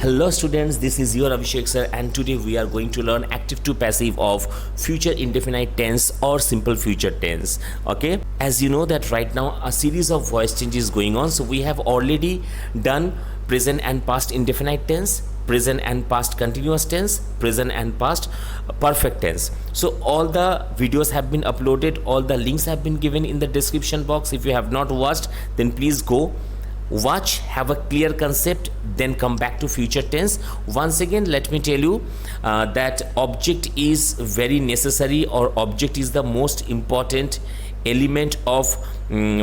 Hello students, this is your Abhishek sir and today we are going to learn active to passive of future indefinite tense or simple future tense. Okay, as you know that right now a series of voice changes going on. So we have already done present and past indefinite tense, present and past continuous tense, present and past perfect tense. So all the videos have been uploaded, all the links have been given in the description box. If you have not watched, then please go watch, have a clear concept, then come back to future tense. Once again, let me tell you that object is very necessary, or object is the most important element of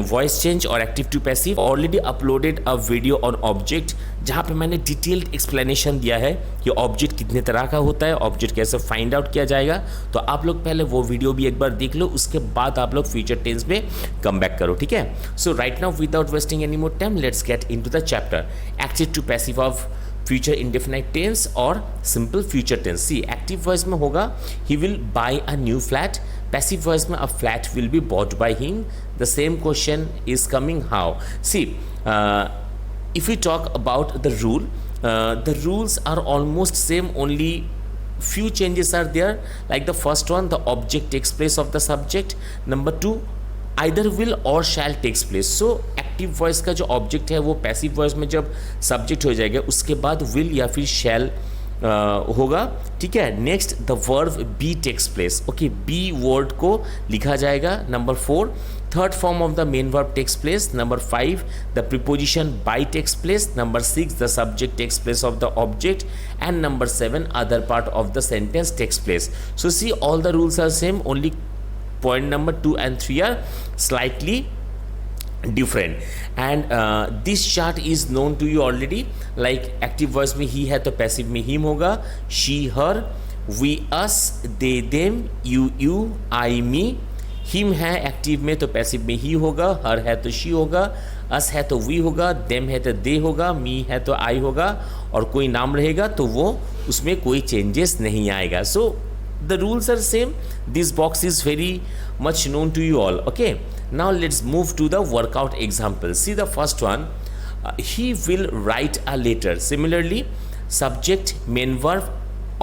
voice change or active to passive. Already uploaded a video on object जहाँ पे मैंने detailed explanation दिया है कि object कितने तरह का होता है, ऑब्जेक्ट कैसे फाइंड आउट किया जाएगा. तो आप लोग पहले वो वीडियो भी एक बार देख लो, उसके बाद आप लोग फ्यूचर टेंस में कम बैक करो. ठीक है. So right now without wasting any more time let's get into the chapter active to passive of future indefinite tense और simple future tense. See active voice में होगा he will buy a new flat. Passive voice में a flat will be bought by him. The same question is coming how. See if we talk about the rule, the rules are almost same, only few changes are there. Like the first one, the object takes place of the subject. Number two, either will or shall takes place. So active voice का जो object है वो passive voice में जब subject हो जाएगा उसके बाद will या फिर shall होगा. ठीक है. Next the verb be takes place. Okay, be word को लिखा जाएगा. Number 4, third form of the main verb takes place. Number 5, the preposition by takes place. Number 6, the subject takes place of the object. And number 7, other part of the sentence takes place. So see all the rules are same, only point number 2 and 3 are slightly different. And this chart is known to you already. Like active voice में he है तो passive में him होगा, she her, we us, they them, you I me. him है active में तो passive में he होगा, her है तो she होगा, us है तो we होगा, them है तो they होगा, me है तो I होगा, और कोई नाम रहेगा तो वो उसमें कोई changes नहीं आएगा. So the rules are same. This box is very much known to you all. Okay, now let's move to the workout example. See the first one, he will write a letter. Similarly, subject, main verb,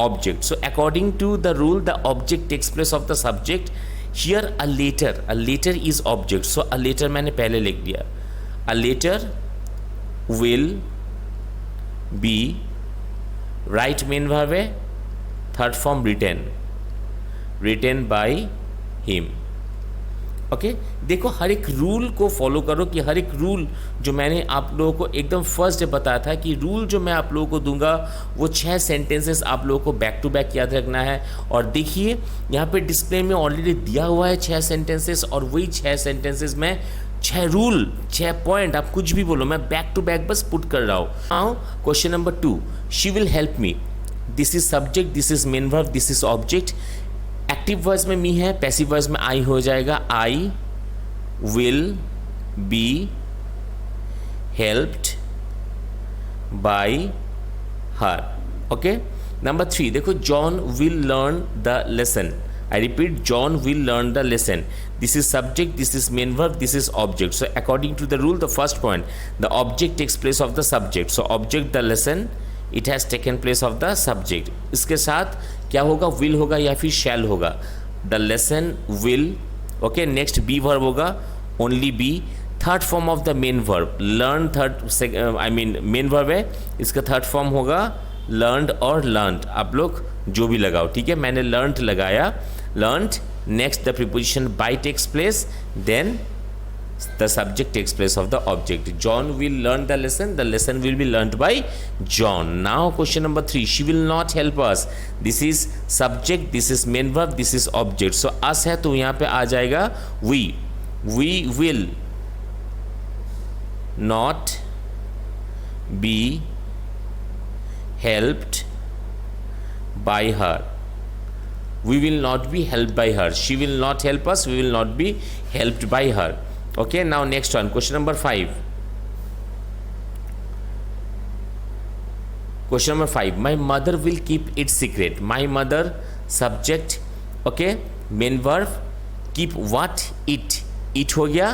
object. So according to the rule, the object takes place of the subject. Here a letter is object. So a letter मैंने पहले लिख दिया. A letter will be, write main verb है, third form written by him. Okay, देखो हर एक rule को follow करो कि हर एक रूल जो मैंने आप लोगों को एकदम फर्स्ट डे बताया था कि रूल जो मैं आप लोगों को दूंगा वो 6 सेंटेंसेस आप लोगों को बैक टू बैक याद रखना है. और देखिए यहाँ पे डिस्प्ले में ऑलरेडी दिया हुआ है 6 सेंटेंसेस, और वही 6 सेंटेंसेस में 6 रूल, 6 पॉइंट, आप कुछ भी बोलो, मैं बैक टू बैक बस पुट कर रहा हूँ. Now question number 2, she will help me. This is subject, this is main verb, this is object. Active voice में मी है, पैसिव वॉइस में आई हो जाएगा. I will be helped bye her. Okay. Number 3 देखो, John will learn the lesson. I repeat, John will learn the lesson. This is subject, this is main verb, this is object. So according to the rule, the first point, the object takes place of the subject. So object the lesson, it has taken place of the subject. इसके साथ क्या होगा, will होगा या फिर shall होगा. The lesson will. Okay. Next be verb होगा, only be. Third form of the main verb, learn. Main verb है, इसका थर्ड फॉर्म होगा लर्नड और लर्नड. आप लोग जो भी लगाओ. ठीक है, मैंने लर्नड लगाया, learned. Next the preposition by takes place, then the subject takes place of the object. John will learn the lesson will be learned by John. Now question number 3, she will not help us. This is subject, this is main verb, this is object. So us है तो यहाँ पे आ जाएगा we will not be helped by her. We will not be helped by her. She will not help us, we will not be helped by her. Okay, now next one, question number 5. Question number 5, my mother will keep it secret. My mother, subject. Okay, main verb, keep what, it हो गया,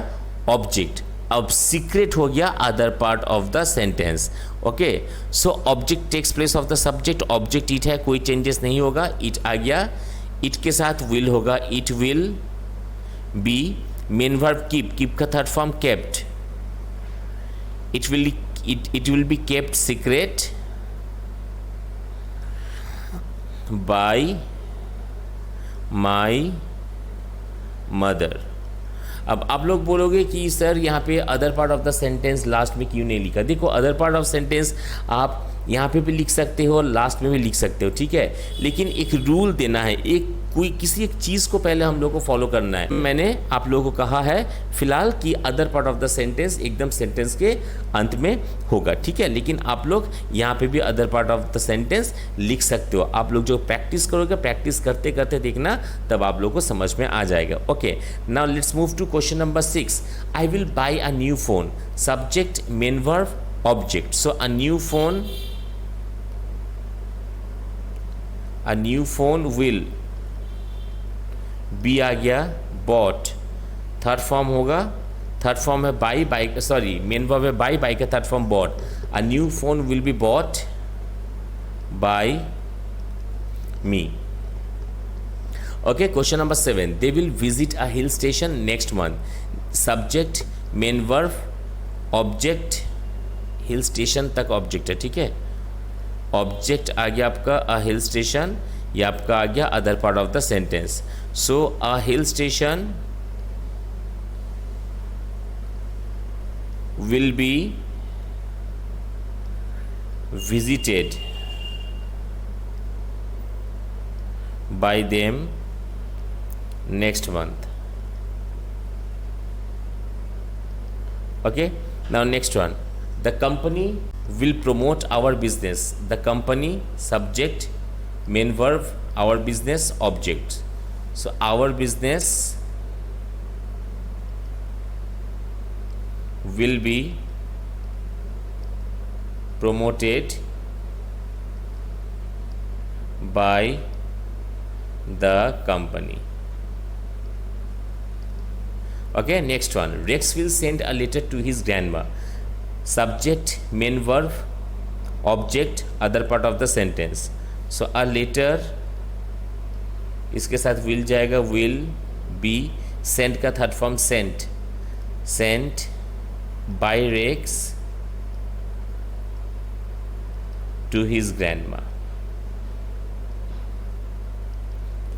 object. अब secret हो गया other part of the sentence. Okay, so object takes place of the subject, object it है, कोई changes नहीं होगा. It आ गया, इट के साथ विल होगा, it will be. Main verb keep, keep का third form kept. It will be kept secret by my mother. अब आप लोग बोलोगे कि सर यहाँ पे other part of the sentence last में क्यों नहीं लिखा. देखो, अदर पार्ट ऑफ सेंटेंस आप यहाँ पे भी लिख सकते हो और लास्ट में भी लिख सकते हो, ठीक है, लेकिन एक रूल देना है, किसी एक चीज़ को पहले हम लोग को फॉलो करना है. मैंने आप लोगों को कहा है फिलहाल कि other part of the sentence एकदम सेंटेंस के अंत में होगा, ठीक है, लेकिन आप लोग यहाँ पे भी other part of the sentence लिख सकते हो. आप लोग जो प्रैक्टिस करोगे, प्रैक्टिस करते करते देखना, तब आप लोग को समझ में आ जाएगा. Okay, now let's move to question number 6. I will buy a new phone. Subject, main verb, object. So a new phone will be आ गया, बॉट थर्ड फॉर्म होगा, थर्ड फॉर्म है बाई, सॉरी मेन वर्ब है buy का third form bought. A new phone will be bought by me. Okay, question number 7. They will visit a hill station next month. Subject, main verb, object, hill station तक object है, ठीक है, object आ गया आपका अ hill station, ये आपका आ गया other part of the sentence. So a hill station will be visited by them next month. Okay, now next one. The company will promote our business. The company, subject, main verb, our business, object. So our business will be promoted by the company. Okay, next one. Rex will send a letter to his grandma. Subject, main verb, object, other part of the sentence. So a letter, इसके साथ will जाएगा, will be. Send का third form sent, sent by Rex to his grandma.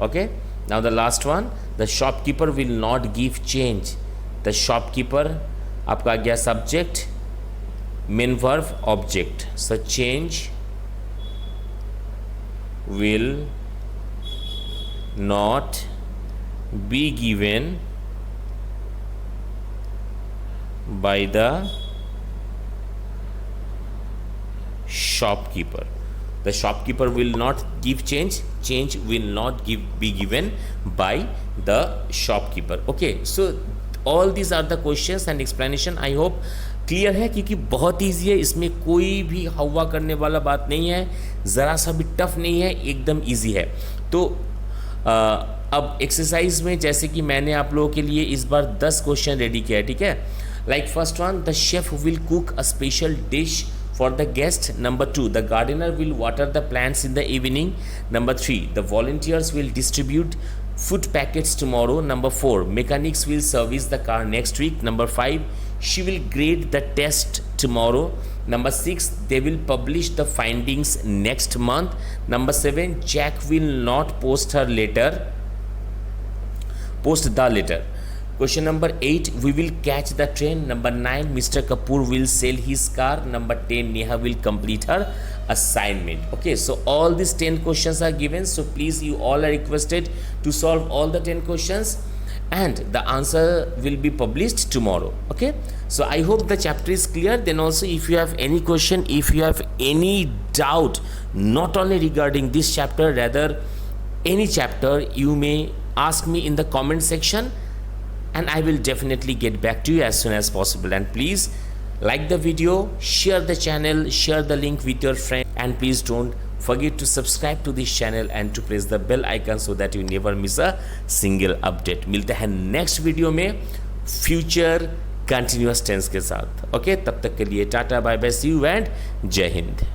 Okay, now the last one. The shopkeeper will not give change. The shopkeeper आपका आ गया subject, main verb, object. So change will not be given by the shopkeeper. The shopkeeper will not give change. Change will not be given by the shopkeeper. Okay, so all these are the questions and explanation. I hope clear है, क्योंकि बहुत easy है, इसमें कोई भी हवा करने वाला बात नहीं है, ज़रा सा भी टफ नहीं है, एकदम ईजी है. तो अब एक्सरसाइज में जैसे कि मैंने आप लोगों के लिए इस बार 10 क्वेश्चन रेडी किया है, ठीक है. Like first one, the chef will cook a special dish for the guest. Number 2, the gardener will water the plants in the evening. Number 3, the volunteers will distribute food packets tomorrow. Number 4, mechanics will service the car next week. Number 5, she will grade the test tomorrow. Number 6, they will publish the findings next month. Number 7, Jack will not post the letter. Question number 8, we will catch the train. Number 9, Mr. Kapoor will sell his car. Number 10, Neha will complete her assignment. Okay, so all these 10 questions are given. So please, you all are requested to solve all the 10 questions, and the answer will be published tomorrow. Okay, so I hope the chapter is clear. Then also, if you have any question, if you have any doubt, not only regarding this chapter, rather any chapter, you may ask me in the comment section, and I will definitely get back to you as soon as possible. And please like the video, share the channel, share the link with your friend, and please don't forget to subscribe to this channel and to press the bell icon so that you never miss a single update. मिलते हैं next video में future continuous tense के साथ। Okay, तब तक के लिए tata bye bye, see you and Jai Hind.